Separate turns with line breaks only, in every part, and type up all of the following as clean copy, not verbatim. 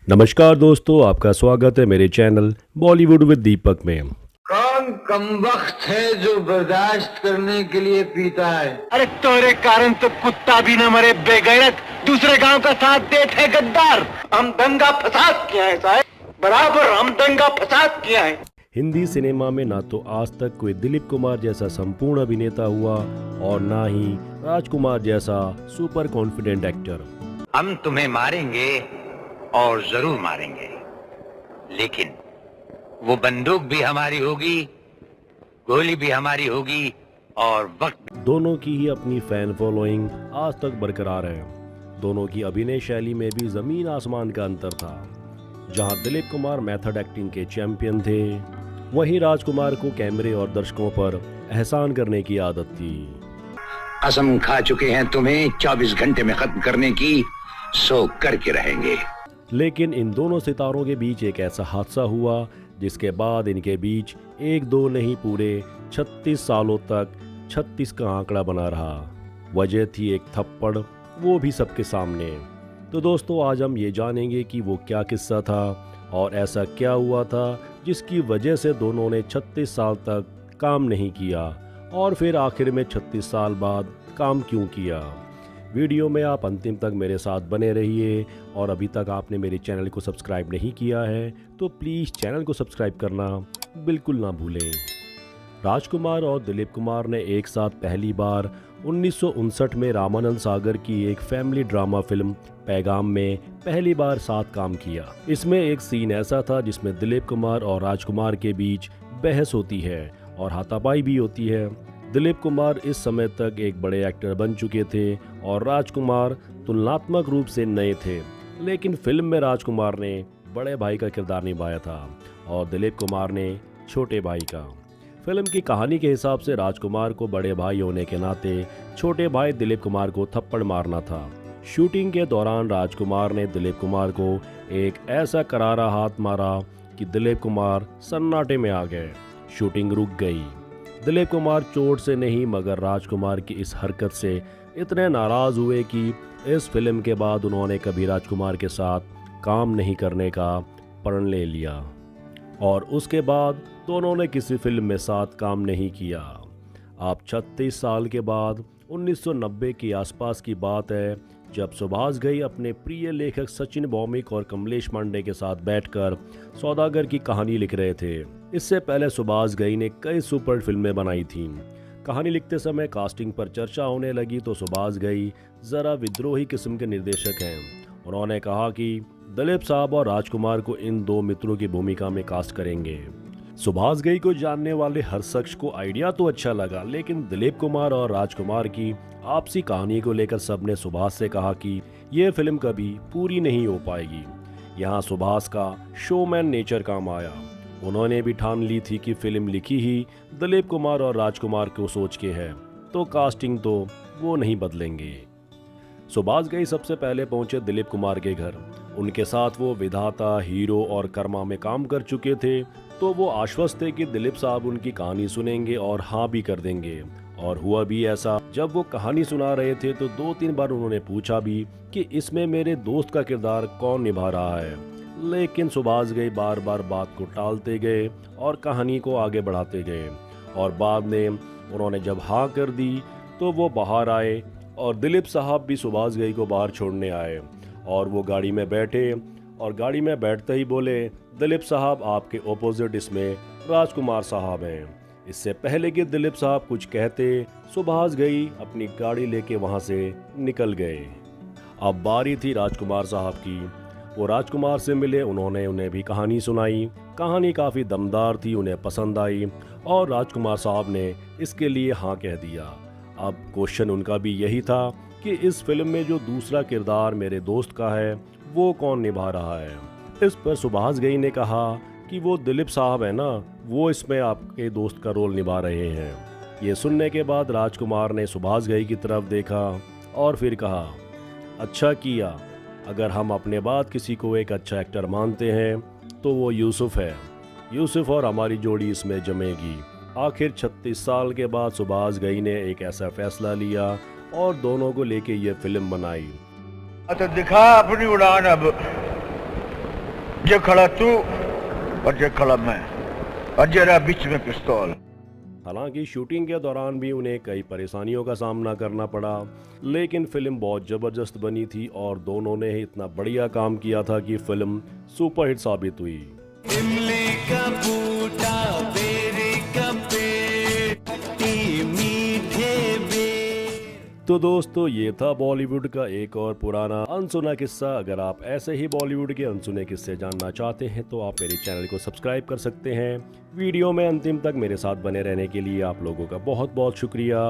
नमस्कार दोस्तों, आपका स्वागत है मेरे चैनल बॉलीवुड विद दीपक में।
कौन कमबख्त है जो बर्दाश्त करने के लिए पीता है?
अरे तोरे कारण तो कुत्ता भी न मरे बेगैरत, दूसरे गांव का साथ देते है गद्दार। हम दंगा फसाद किया है साहब, बराबर हम दंगा फसाद किया है।
हिंदी सिनेमा में ना तो आज तक कोई दिलीप कुमार जैसा संपूर्ण अभिनेता हुआ और ना ही राजकुमार जैसा सुपर कॉन्फिडेंट एक्टर।
हम तुम्हें मारेंगे और जरूर मारेंगे, लेकिन वो बंदूक भी हमारी होगी, गोली भी हमारी होगी और वक्त।
दोनों की ही अपनी फैन फॉलोइंग आज तक बरकरार है। दोनों की अभिनय शैली में भी जमीन आसमान का अंतर था। जहां दिलीप कुमार मेथड एक्टिंग के चैंपियन थे, वहीं राजकुमार को कैमरे और दर्शकों पर एहसान करने की आदत थी।
कसम खा चुके हैं तुम्हें 24 घंटे में खत्म करने की, सो करके रहेंगे।
लेकिन इन दोनों सितारों के बीच एक ऐसा हादसा हुआ जिसके बाद इनके बीच एक दो नहीं पूरे 36 सालों तक 36 का आंकड़ा बना रहा। वजह थी एक थप्पड़, वो भी सबके सामने। तो दोस्तों, आज हम ये जानेंगे कि वो क्या किस्सा था और ऐसा क्या हुआ था जिसकी वजह से दोनों ने 36 साल तक काम नहीं किया और फिर आखिर में 36 साल बाद काम क्यों किया। वीडियो में आप अंतिम तक मेरे साथ बने रहिए और अभी तक आपने मेरे चैनल को सब्सक्राइब नहीं किया है तो प्लीज़ चैनल को सब्सक्राइब करना बिल्कुल ना भूलें। राजकुमार और दिलीप कुमार ने एक साथ पहली बार 1959 में रामानंद सागर की एक फैमिली ड्रामा फिल्म पैगाम में पहली बार साथ काम किया। इसमें एक सीन ऐसा था जिसमें दिलीप कुमार और राजकुमार के बीच बहस होती है और हाथापाई भी होती है। दिलीप कुमार इस समय तक एक बड़े एक्टर बन चुके थे और राजकुमार तुलनात्मक रूप से नए थे, लेकिन फिल्म में राजकुमार ने बड़े भाई का किरदार निभाया था और दिलीप कुमार ने छोटे भाई का। फिल्म की कहानी के हिसाब से राजकुमार को बड़े भाई होने के नाते छोटे भाई दिलीप कुमार को थप्पड़ मारना था। शूटिंग के दौरान राजकुमार ने दिलीप कुमार को एक ऐसा करारा हाथ मारा कि दिलीप कुमार सन्नाटे में आ गए। शूटिंग रुक गई। दिलीप कुमार चोट से नहीं मगर राजकुमार की इस हरकत से इतने नाराज हुए कि इस फिल्म के बाद उन्होंने कभी राजकुमार के साथ काम नहीं करने का प्रण ले लिया और उसके बाद दोनों ने किसी फिल्म में साथ काम नहीं किया। अब 36 साल के बाद 1990 के आसपास की बात है जब सुभाष घई अपने प्रिय लेखक सचिन भौमिक और कमलेश पांडे के साथ बैठकर सौदागर की कहानी लिख रहे थे। इससे पहले सुभाष घई ने कई सुपर फिल्में बनाई थीं। कहानी लिखते समय कास्टिंग पर चर्चा होने लगी तो सुभाष घई जरा विद्रोही किस्म के निर्देशक हैं। उन्होंने कहा कि दिलीप साहब और राजकुमार को इन दो मित्रों की भूमिका में कास्ट करेंगे। सुभाष घई को जानने वाले हर शख्स को आइडिया तो अच्छा लगा, लेकिन दिलीप कुमार और राजकुमार की आपसी कहानी को लेकर सबने सुभाष से कहा कि यह फिल्म कभी पूरी नहीं हो पाएगी। यहाँ सुभाष का शोमैन नेचर काम आया। उन्होंने भी ठान ली थी कि फिल्म लिखी ही दिलीप कुमार और राजकुमार को सोच के है, तो कास्टिंग तो वो नहीं बदलेंगे। सुभाष घई सबसे पहले पहुंचे दिलीप कुमार के घर। उनके साथ वो विधाता, हीरो और कर्मा में काम कर चुके थे, तो वो आश्वस्त थे कि दिलीप साहब उनकी कहानी सुनेंगे और हाँ भी कर देंगे। और हुआ भी ऐसा। जब वो कहानी सुना रहे थे तो 2-3 बार उन्होंने पूछा भी कि इसमें मेरे दोस्त का किरदार कौन निभा रहा है, लेकिन सुभाष घई बार बार बात को टालते गए और कहानी को आगे बढ़ाते गए। और बाद में उन्होंने जब हाँ कर दी तो वो बाहर आए और दिलीप साहब भी सुभाष घई को बाहर छोड़ने आए और वो गाड़ी में बैठे और गाड़ी में बैठते ही बोले, दिलीप साहब आपके ऑपोजिट इसमें राजकुमार साहब हैं। इससे पहले कि दिलीप साहब कुछ कहते, सुभाष घई अपनी गाड़ी लेके वहां से निकल गए। अब बारी थी राजकुमार साहब की। वो राजकुमार से मिले, उन्होंने उन्हें भी कहानी सुनाई। कहानी काफ़ी दमदार थी, उन्हें पसंद आई और राजकुमार साहब ने इसके लिए हाँ कह दिया। अब क्वेश्चन उनका भी यही था कि इस फिल्म में जो दूसरा किरदार मेरे दोस्त का है वो कौन निभा रहा है। इस पर सुभाष घई ने कहा कि वो दिलीप साहब है ना, वो इसमें आपके दोस्त का रोल निभा रहे हैं। ये सुनने के बाद राजकुमार ने सुभाष घई की तरफ देखा और फिर कहा, अच्छा किया, अगर हम अपने बाद किसी को एक अच्छा एक्टर मानते हैं तो वो यूसुफ है। यूसुफ और हमारी जोड़ी इसमें जमेगी। आखिर 36 साल के बाद सुभाष घई ने एक ऐसा फैसला लिया और दोनों को लेके ये फिल्म बनाई।
तो दिखा अपनी उड़ान अब।
जे खड़ा तू और जे खड़ा मैं और जरा बीच में पिस्तौल।
हालांकि शूटिंग के दौरान भी उन्हें कई परेशानियों का सामना करना पड़ा, लेकिन फिल्म बहुत ज़बरदस्त बनी थी और दोनों ने इतना बढ़िया काम किया था कि फिल्म सुपरहिट साबित हुई।
इमली का बूटा, बेरी का पेड़, खट्टी मीठे बेर।
तो दोस्तों, ये था बॉलीवुड का एक और पुराना अनसुना किस्सा। अगर आप ऐसे ही बॉलीवुड के अनसुने किस्से जानना चाहते हैं तो आप मेरे चैनल को सब्सक्राइब कर सकते हैं। वीडियो में अंतिम तक मेरे साथ बने रहने के लिए आप लोगों का बहुत बहुत शुक्रिया।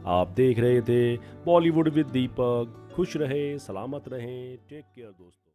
आप देख रहे थे बॉलीवुड विद दीपक। खुश रहे, सलामत रहें, टेक केयर दोस्तों।